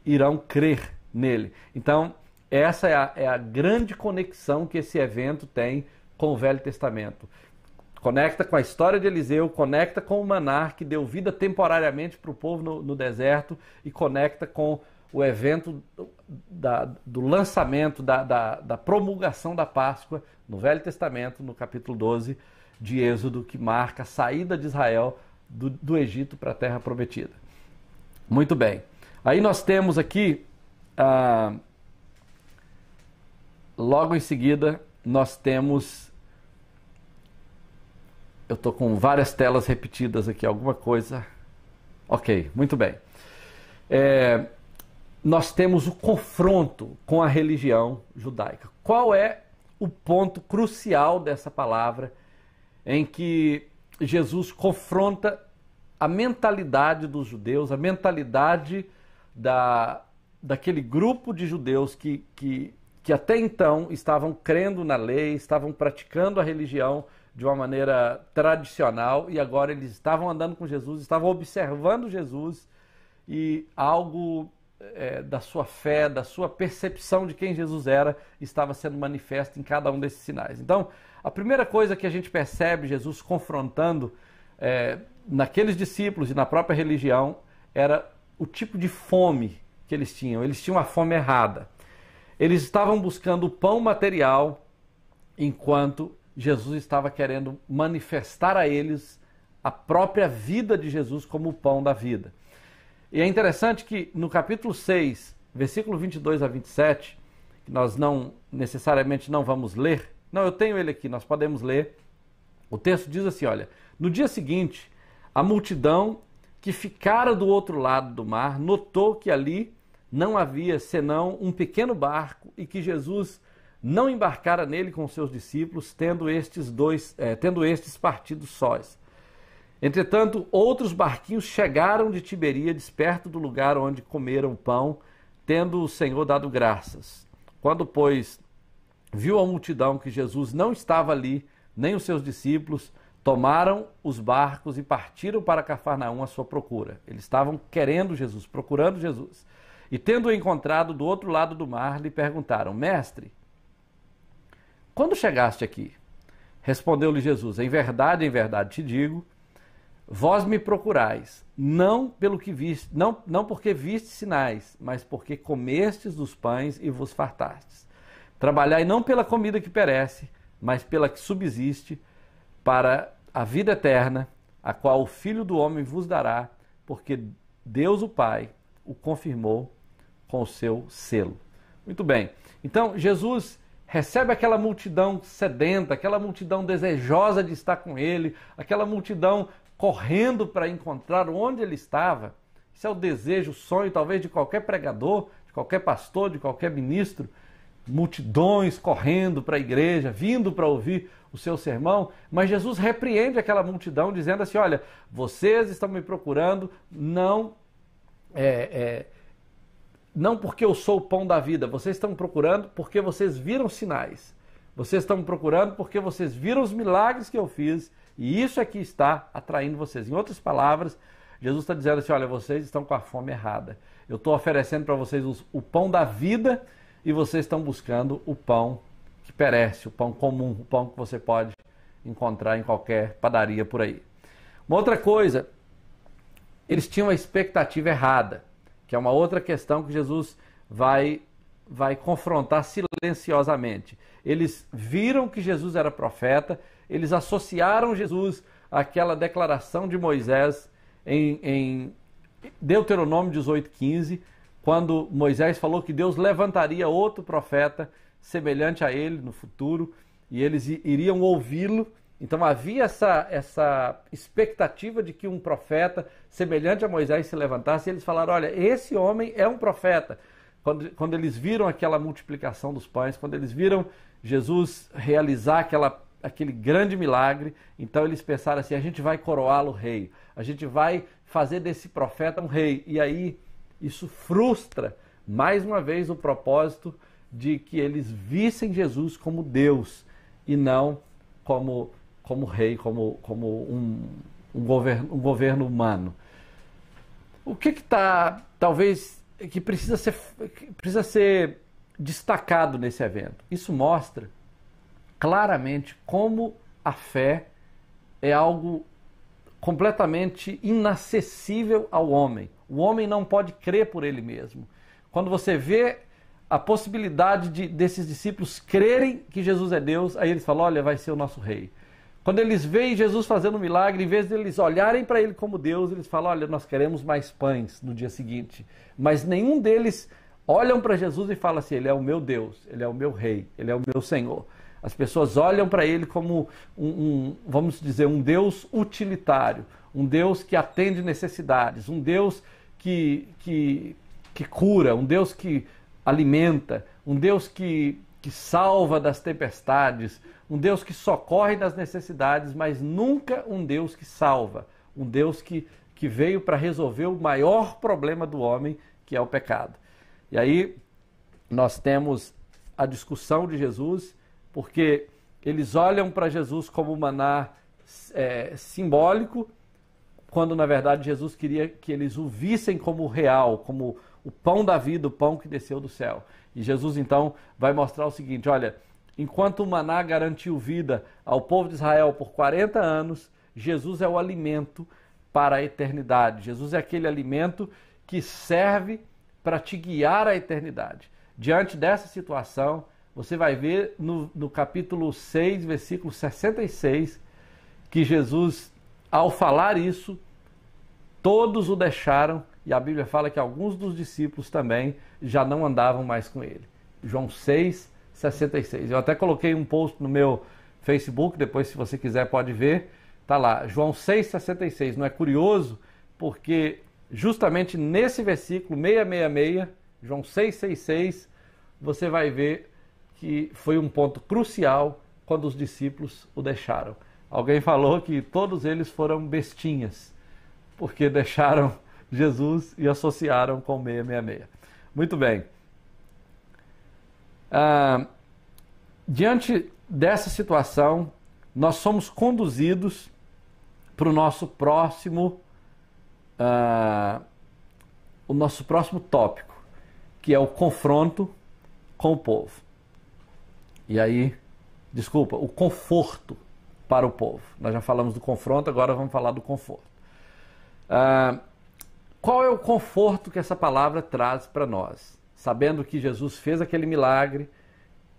Speaker 1: irão crer nele. Então, essa é a grande conexão que esse evento tem com o Velho Testamento. Conecta com a história de Eliseu, conecta com o maná que deu vida temporariamente para o povo no deserto, e conecta com o evento do lançamento, da promulgação da Páscoa no Velho Testamento, no capítulo 12 de Êxodo, que marca a saída de Israel do Egito para a Terra Prometida. Muito bem. Aí nós temos aqui, logo em seguida, nós temos... Eu estou com várias telas repetidas aqui, alguma coisa... Ok, muito bem. Nós temos o confronto com a religião judaica. Qual é o ponto crucial dessa palavra em que Jesus confronta a mentalidade dos judeus, a mentalidade daquele grupo de judeus que até então estavam crendo na lei, estavam praticando a religião de uma maneira tradicional, e agora eles estavam andando com Jesus, estavam observando Jesus, e algo da sua fé, da sua percepção de quem Jesus era, estava sendo manifesto em cada um desses sinais. Então, a primeira coisa que a gente percebe Jesus confrontando naqueles discípulos e na própria religião era o tipo de fome que eles tinham. Eles tinham a fome errada. Eles estavam buscando o pão material, enquanto Jesus estava querendo manifestar a eles a própria vida de Jesus como o pão da vida. E é interessante que no capítulo 6, versículo 22 a 27, que nós necessariamente não vamos ler, não, eu tenho ele aqui, nós podemos ler. O texto diz assim, olha: no dia seguinte, a multidão que ficara do outro lado do mar notou que ali não havia senão um pequeno barco, e que Jesus não embarcara nele com seus discípulos, tendo estes partido sós. Entretanto, outros barquinhos chegaram de Tiberíades, perto do lugar onde comeram o pão, tendo o Senhor dado graças. Quando, pois, viu a multidão que Jesus não estava ali, nem os seus discípulos, tomaram os barcos e partiram para Cafarnaum à sua procura. Eles estavam querendo Jesus, procurando Jesus. E tendo-o encontrado do outro lado do mar, lhe perguntaram: Mestre, quando chegaste aqui? Respondeu-lhe Jesus: em verdade te digo, vós me procurais, não pelo que viste, não porque viste sinais, mas porque comestes dos pães e vos fartastes. Trabalhai não pela comida que perece, mas pela que subsiste, para a vida eterna, a qual o Filho do Homem vos dará, porque Deus o Pai o confirmou com o seu selo. Muito bem. Então, Jesus recebe aquela multidão sedenta, aquela multidão desejosa de estar com ele, aquela multidão correndo para encontrar onde ele estava. Isso é o desejo, o sonho talvez de qualquer pregador, de qualquer pastor, de qualquer ministro. Multidões correndo para a igreja, vindo para ouvir o seu sermão. Mas Jesus repreende aquela multidão dizendo assim: olha, vocês estão me procurando não porque eu sou o pão da vida, vocês estão me procurando porque vocês viram sinais, vocês estão me procurando porque vocês viram os milagres que eu fiz, e isso é que está atraindo vocês. Em outras palavras, Jesus está dizendo assim: olha, vocês estão com a fome errada, eu estou oferecendo para vocês o pão da vida, e vocês estão buscando o pão que perece, o pão comum, o pão que você pode encontrar em qualquer padaria por aí. Uma outra coisa, eles tinham a expectativa errada, que é uma outra questão que Jesus vai confrontar silenciosamente. Eles viram que Jesus era profeta, eles associaram Jesus àquela declaração de Moisés em Deuteronômio 18:15, quando Moisés falou que Deus levantaria outro profeta semelhante a ele no futuro, e eles iriam ouvi-lo. Então havia essa expectativa de que um profeta semelhante a Moisés se levantasse, e eles falaram: olha, esse homem é um profeta. quando eles viram aquela multiplicação dos pães, quando eles viram Jesus realizar aquele grande milagre, então eles pensaram assim, a gente vai coroá-lo rei, a gente vai fazer desse profeta um rei. E aí isso frustra mais uma vez o propósito de que eles vissem Jesus como Deus e não como rei, como um governo humano. O que está, talvez, que precisa ser destacado nesse evento? Isso mostra claramente como a fé é algo completamente inacessível ao homem. O homem não pode crer por ele mesmo. Quando você vê a possibilidade desses discípulos crerem que Jesus é Deus, aí eles falam, olha, vai ser o nosso rei. Quando eles veem Jesus fazendo um milagre, em vez de eles olharem para ele como Deus, eles falam, olha, nós queremos mais pães no dia seguinte. Mas nenhum deles olham para Jesus e falam assim, ele é o meu Deus, ele é o meu rei, ele é o meu Senhor. As pessoas olham para ele como vamos dizer, um Deus utilitário, um Deus que atende necessidades, um Deus que cura, um Deus que alimenta, um Deus que salva das tempestades, um Deus que socorre das necessidades, mas nunca um Deus que salva, um Deus que veio para resolver o maior problema do homem, que é o pecado. E aí nós temos a discussão de Jesus, porque eles olham para Jesus como um maná simbólico, quando na verdade Jesus queria que eles o vissem como real, como o pão da vida, o pão que desceu do céu. E Jesus então vai mostrar o seguinte, olha, enquanto o maná garantiu vida ao povo de Israel por 40 anos, Jesus é o alimento para a eternidade. Jesus é aquele alimento que serve para te guiar à eternidade. Diante dessa situação, você vai ver no capítulo 6, versículo 66, que Jesus, ao falar isso, todos o deixaram, e a Bíblia fala que alguns dos discípulos também já não andavam mais com ele. João 6, 66. Eu até coloquei um post no meu Facebook, depois se você quiser pode ver, está lá, João 6, 66. Não é curioso? Porque justamente nesse versículo 666, João 6, 66, você vai ver que foi um ponto crucial quando os discípulos o deixaram. Alguém falou que todos eles foram bestinhas, porque deixaram Jesus e associaram com 666. Muito bem. Diante dessa situação, nós somos conduzidos para o nosso próximo tópico, que é o confronto com o povo. E aí, o conforto para o povo. Nós já falamos do confronto, agora vamos falar do conforto. Qual é o conforto que essa palavra traz para nós? Sabendo que Jesus fez aquele milagre,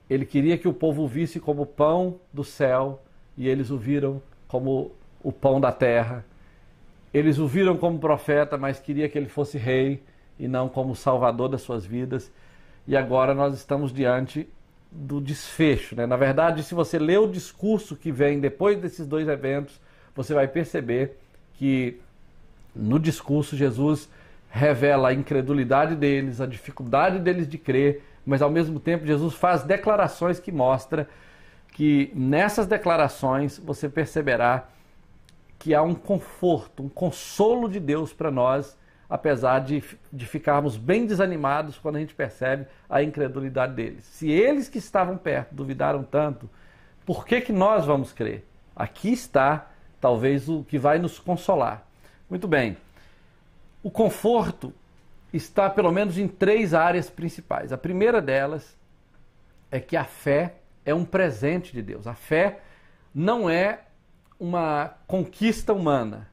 Speaker 1: ele queria que o povo o visse como o pão do céu, e eles o viram como o pão da terra. Eles o viram como profeta, mas queria que ele fosse rei, e não como salvador das suas vidas. E agora nós estamos diante do desfecho, né? Na verdade, se você ler o discurso que vem depois desses dois eventos, você vai perceber que no discurso Jesus revela a incredulidade deles, a dificuldade deles de crer, mas ao mesmo tempo Jesus faz declarações que mostram que nessas declarações você perceberá que há um conforto, um consolo de Deus para nós, apesar de ficarmos bem desanimados quando a gente percebe a incredulidade deles. Se eles que estavam perto duvidaram tanto, por que nós vamos crer? Aqui está talvez o que vai nos consolar. Muito bem, o conforto está pelo menos em 3 áreas principais. A primeira delas é que a fé é um presente de Deus. A fé não é uma conquista humana.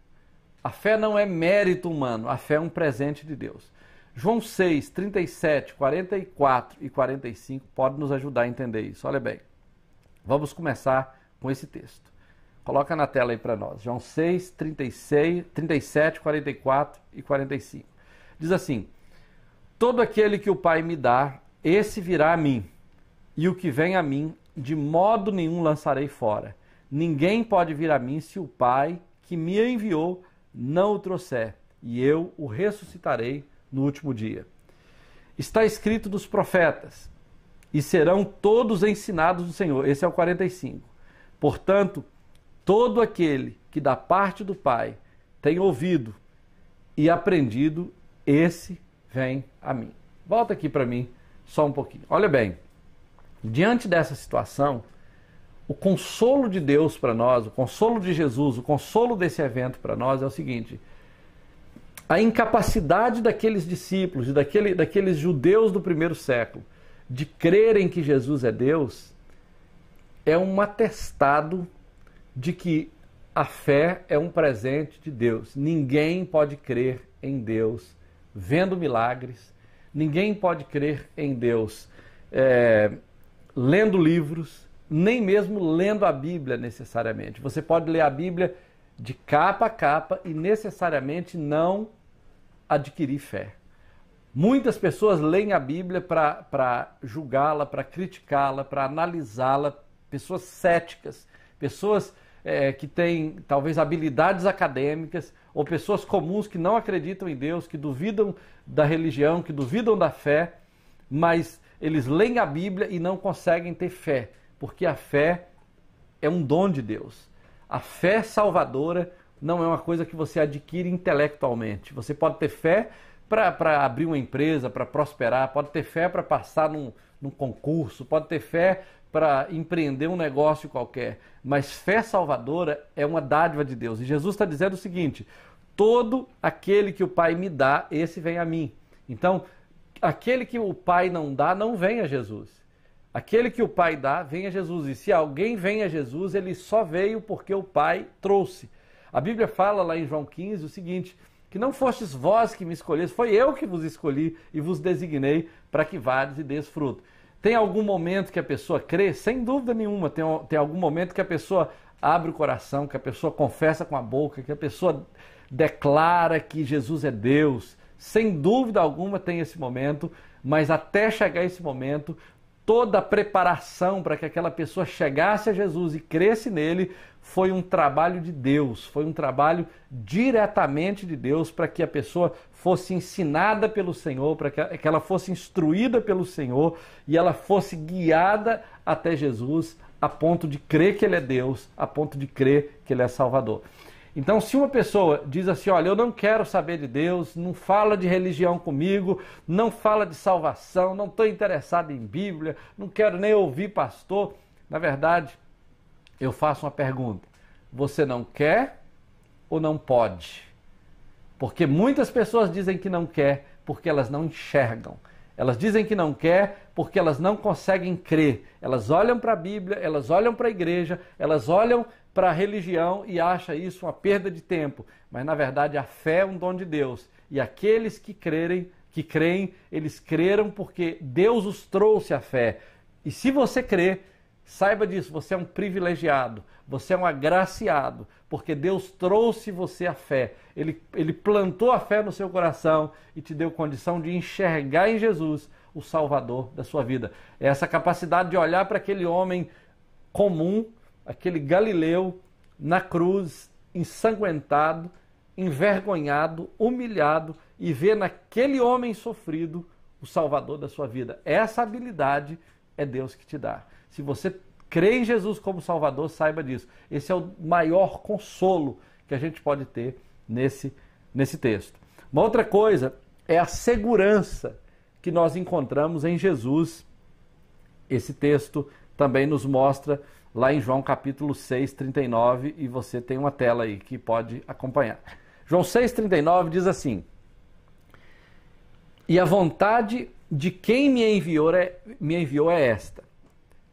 Speaker 1: A fé não é mérito humano. A fé é um presente de Deus. João 6, 37, 44 e 45 pode nos ajudar a entender isso. Olha bem, vamos começar com esse texto. Coloca na tela aí para nós. João 6, 37, 44 e 45. Diz assim: todo aquele que o Pai me dá, esse virá a mim, e o que vem a mim, de modo nenhum lançarei fora. Ninguém pode vir a mim se o Pai que me enviou não o trouxer, e eu o ressuscitarei no último dia. está escrito dos profetas, e serão todos ensinados do Senhor. Esse é o 45. Portanto, todo aquele que da parte do Pai tem ouvido e aprendido, esse vem a mim. Volta aqui para mim só um pouquinho. Olha bem, diante dessa situação, o consolo de Deus para nós, o consolo de Jesus, o consolo desse evento para nós é o seguinte: a incapacidade daqueles discípulos, daqueles judeus do primeiro século, de crerem que Jesus é Deus, é um atestado de que a fé é um presente de Deus. Ninguém pode crer em Deus vendo milagres, ninguém pode crer em Deus lendo livros, nem mesmo lendo a Bíblia necessariamente. Você pode ler a Bíblia de capa a capa e necessariamente não adquirir fé. Muitas pessoas leem a Bíblia para julgá-la, para criticá-la, para analisá-la, pessoas céticas, pessoas que têm talvez habilidades acadêmicas, ou pessoas comuns que não acreditam em Deus, que duvidam da religião, que duvidam da fé, mas eles leem a Bíblia e não conseguem ter fé, porque a fé é um dom de Deus. A fé salvadora não é uma coisa que você adquire intelectualmente. Você pode ter fé para abrir uma empresa, para prosperar, pode ter fé para passar num concurso, pode ter fé para empreender um negócio qualquer, mas fé salvadora é uma dádiva de Deus. E Jesus está dizendo o seguinte: todo aquele que o Pai me dá, esse vem a mim. Então, aquele que o Pai não dá, não vem a Jesus. Aquele que o Pai dá, vem a Jesus. E se alguém vem a Jesus, ele só veio porque o Pai trouxe. A Bíblia fala lá em João 15 o seguinte: que não fostes vós que me escolheste, foi eu que vos escolhi e vos designei para que vades e deis fruto. Tem algum momento que a pessoa crê? Sem dúvida nenhuma. Tem algum momento que a pessoa abre o coração, que a pessoa confessa com a boca, que a pessoa declara que Jesus é Deus. Sem dúvida alguma tem esse momento, mas até chegar esse momento, toda a preparação para que aquela pessoa chegasse a Jesus e cresce nele foi um trabalho de Deus, foi um trabalho diretamente de Deus para que a pessoa fosse ensinada pelo Senhor, para que ela fosse instruída pelo Senhor e ela fosse guiada até Jesus a ponto de crer que Ele é Deus, a ponto de crer que Ele é Salvador. Então, se uma pessoa diz assim: olha, eu não quero saber de Deus, não fala de religião comigo, não fala de salvação, não estou interessado em Bíblia, não quero nem ouvir pastor, na verdade, eu faço uma pergunta: você não quer ou não pode? Porque muitas pessoas dizem que não quer porque elas não enxergam. Elas dizem que não quer porque elas não conseguem crer. Elas olham para a Bíblia, elas olham para a igreja, elas olham para a religião e acham isso uma perda de tempo. Mas na verdade a fé é um dom de Deus. E aqueles que creem, eles creram porque Deus os trouxe a fé. E se você crê, saiba disso, você é um privilegiado, você é um agraciado, porque Deus trouxe você a fé. Ele plantou a fé no seu coração e te deu condição de enxergar em Jesus o Salvador da sua vida. É essa capacidade de olhar para aquele homem comum, aquele galileu na cruz, ensanguentado, envergonhado, humilhado, e ver naquele homem sofrido o Salvador da sua vida. Essa habilidade é Deus que te dá. Se você crê em Jesus como Salvador, saiba disso. Esse é o maior consolo que a gente pode ter nesse texto. Uma outra coisa é a segurança que nós encontramos em Jesus. Esse texto também nos mostra lá em João capítulo 6, 39, e você tem uma tela aí que pode acompanhar. João 6, 39 diz assim: e a vontade de quem me enviou é esta,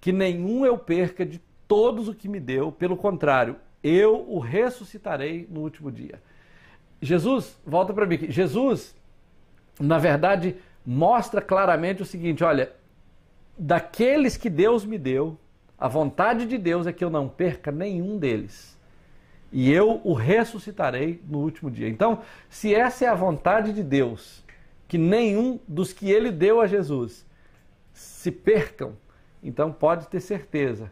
Speaker 1: que nenhum eu perca de todos o que me deu, pelo contrário, eu o ressuscitarei no último dia. Jesus, volta para mim, Jesus, na verdade, mostra claramente o seguinte: olha, daqueles que Deus me deu, a vontade de Deus é que eu não perca nenhum deles. E eu o ressuscitarei no último dia. Então, se essa é a vontade de Deus, que nenhum dos que Ele deu a Jesus se percam, então pode ter certeza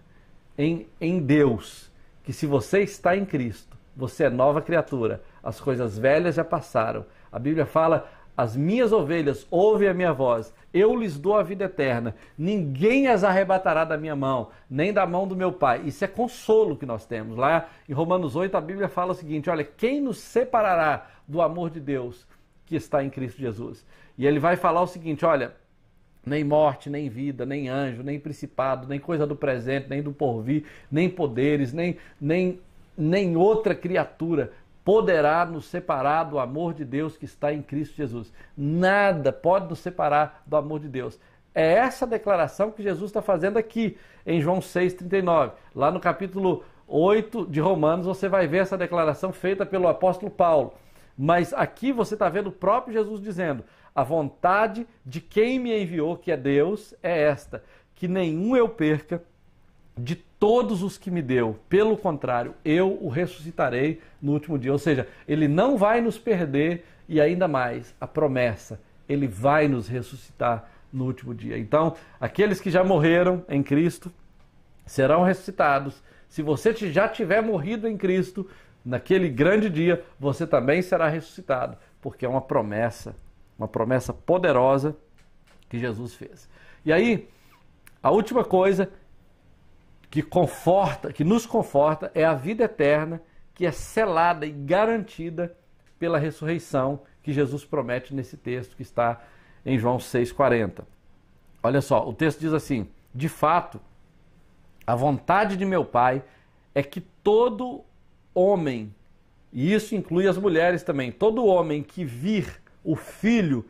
Speaker 1: em Deus, que se você está em Cristo, você é nova criatura. As coisas velhas já passaram. A Bíblia fala: as minhas ovelhas ouvem a minha voz, eu lhes dou a vida eterna, ninguém as arrebatará da minha mão, nem da mão do meu Pai. Isso é consolo que nós temos. Lá em Romanos 8 a Bíblia fala o seguinte, olha, quem nos separará do amor de Deus que está em Cristo Jesus? E ele vai falar o seguinte, olha, nem morte, nem vida, nem anjo, nem principado, nem coisa do presente, nem do porvir, nem poderes, nem outra criatura poderá nos separar do amor de Deus que está em Cristo Jesus. Nada pode nos separar do amor de Deus. É essa declaração que Jesus está fazendo aqui em João 6,39. Lá no capítulo 8 de Romanos você vai ver essa declaração feita pelo apóstolo Paulo. Mas aqui você está vendo o próprio Jesus dizendo, a vontade de quem me enviou, que é Deus, é esta, que nenhum eu perca de todos os que me deu. Pelo contrário, eu o ressuscitarei no último dia. Ou seja, ele não vai nos perder e ainda mais, a promessa, ele vai nos ressuscitar no último dia. Então, aqueles que já morreram em Cristo serão ressuscitados. Se você já tiver morrido em Cristo, naquele grande dia, você também será ressuscitado, porque é uma promessa poderosa que Jesus fez. E aí, a última coisa que nos conforta é a vida eterna, que é selada e garantida pela ressurreição que Jesus promete nesse texto que está em João 6,40. Olha só, o texto diz assim, de fato, a vontade de meu Pai é que todo homem, e isso inclui as mulheres também, todo homem que vir o Filho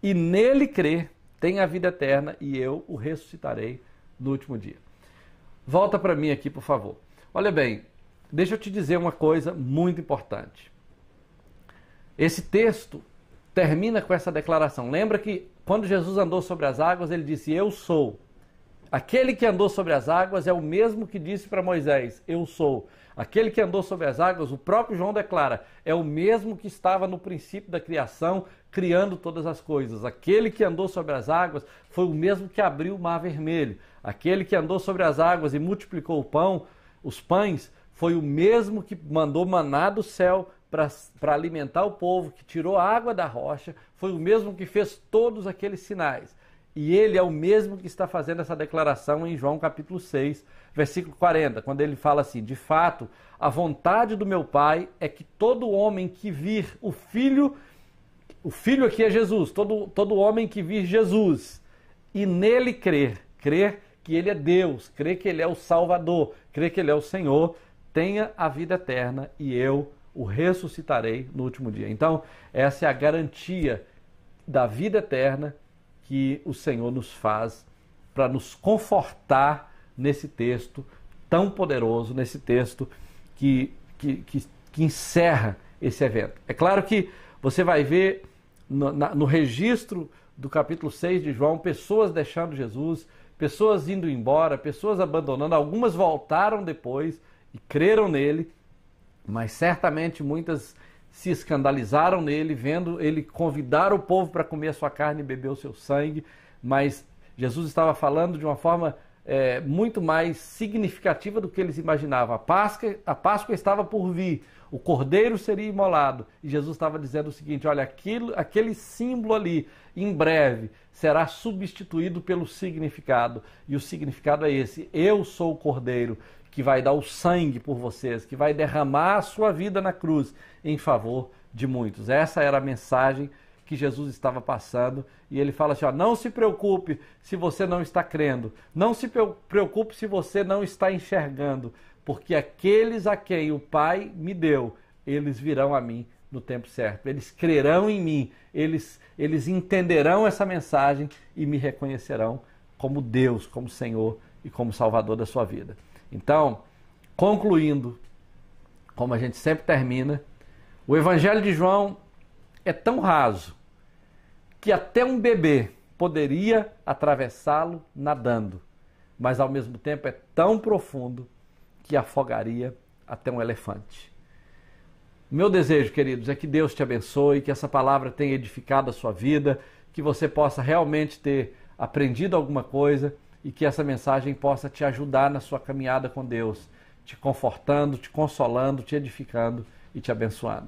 Speaker 1: e nele crer, tem a vida eterna e eu o ressuscitarei no último dia. Volta para mim aqui, por favor. Olha bem, deixa eu te dizer uma coisa muito importante. Esse texto termina com essa declaração. Lembra que quando Jesus andou sobre as águas, ele disse, eu sou. Aquele que andou sobre as águas é o mesmo que disse para Moisés, eu sou. Aquele que andou sobre as águas, o próprio João declara, é o mesmo que estava no princípio da criação, criando todas as coisas. Aquele que andou sobre as águas foi o mesmo que abriu o mar vermelho. Aquele que andou sobre as águas e multiplicou o pão, os pães, foi o mesmo que mandou maná do céu para alimentar o povo, que tirou a água da rocha, foi o mesmo que fez todos aqueles sinais. E ele é o mesmo que está fazendo essa declaração em João capítulo 6, versículo 40, quando ele fala assim, de fato, a vontade do meu Pai é que todo homem que vir o Filho aqui é Jesus, todo homem que vir Jesus e nele crer que ele é Deus, crer que ele é o Salvador, crer que ele é o Senhor, tenha a vida eterna e eu o ressuscitarei no último dia. Então, essa é a garantia da vida eterna que o Senhor nos faz para nos confortar nesse texto tão poderoso, nesse texto que encerra esse evento. É claro que você vai ver no registro do capítulo 6 de João, pessoas deixando Jesus, pessoas indo embora, pessoas abandonando, algumas voltaram depois e creram nele, mas certamente muitas se escandalizaram nele, vendo ele convidar o povo para comer a sua carne e beber o seu sangue, mas Jesus estava falando de uma forma muito mais significativa do que eles imaginavam. A Páscoa estava por vir, o cordeiro seria imolado, e Jesus estava dizendo o seguinte, olha, aquele símbolo ali, em breve, será substituído pelo significado, e o significado é esse, eu sou o cordeiro, que vai dar o sangue por vocês, que vai derramar a sua vida na cruz em favor de muitos. Essa era a mensagem que Jesus estava passando, e ele fala assim, ó, não se preocupe se você não está crendo, não se preocupe se você não está enxergando, porque aqueles a quem o Pai me deu, eles virão a mim no tempo certo, eles crerão em mim, eles entenderão essa mensagem e me reconhecerão como Deus, como Senhor e como Salvador da sua vida. Então, concluindo, como a gente sempre termina, o Evangelho de João é tão raso que até um bebê poderia atravessá-lo nadando, mas ao mesmo tempo é tão profundo que afogaria até um elefante. Meu desejo, queridos, é que Deus te abençoe, que essa palavra tenha edificado a sua vida, que você possa realmente ter aprendido alguma coisa e que essa mensagem possa te ajudar na sua caminhada com Deus, te confortando, te consolando, te edificando e te abençoando.